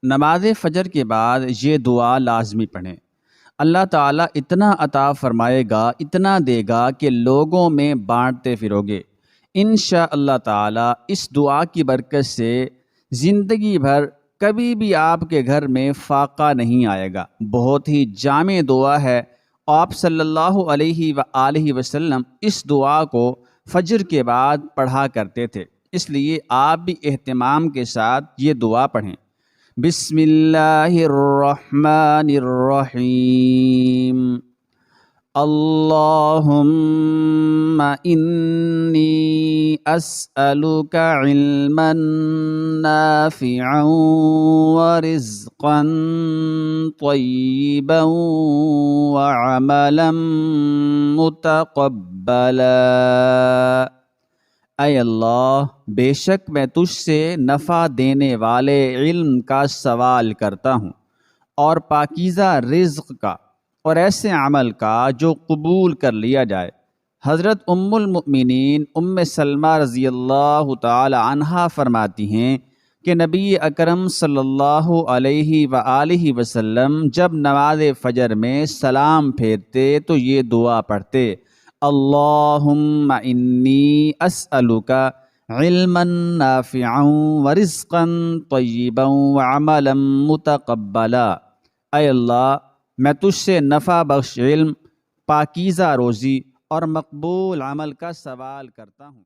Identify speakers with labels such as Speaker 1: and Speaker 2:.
Speaker 1: نماز فجر کے بعد یہ دعا لازمی پڑھیں۔ اللہ تعالیٰ اتنا عطا فرمائے گا، اتنا دے گا کہ لوگوں میں بانٹتے پھروگے۔ انشاء اللہ تعالیٰ اس دعا کی برکت سے زندگی بھر کبھی بھی آپ کے گھر میں فاقہ نہیں آئے گا۔ بہت ہی جامع دعا ہے۔ آپ صلی اللہ علیہ وآلہ وسلم اس دعا کو فجر کے بعد پڑھا کرتے تھے، اس لیے آپ بھی اہتمام کے ساتھ یہ دعا پڑھیں۔ بسم اللہ الرحمن الرحیم۔ اللہم انی اسألک علما نافعا ورزقا طیبا وعملا متقبلا۔ اے اللہ، بے شک میں تجھ سے نفع دینے والے علم کا سوال کرتا ہوں، اور پاکیزہ رزق کا، اور ایسے عمل کا جو قبول کر لیا جائے۔ حضرت ام المؤمنین ام سلمہ رضی اللہ تعالی عنہا فرماتی ہیں کہ نبی اکرم صلی اللہ علیہ وآلہ وسلم جب نماز فجر میں سلام پھیرتے تو یہ دعا پڑھتے: اللہم انی اسألک علما نافعا ورزقا طیبا وعملا متقبلا۔ اے اللہ، میں تجھ سے نفع بخش علم، پاکیزہ روزی اور مقبول عمل کا سوال کرتا ہوں۔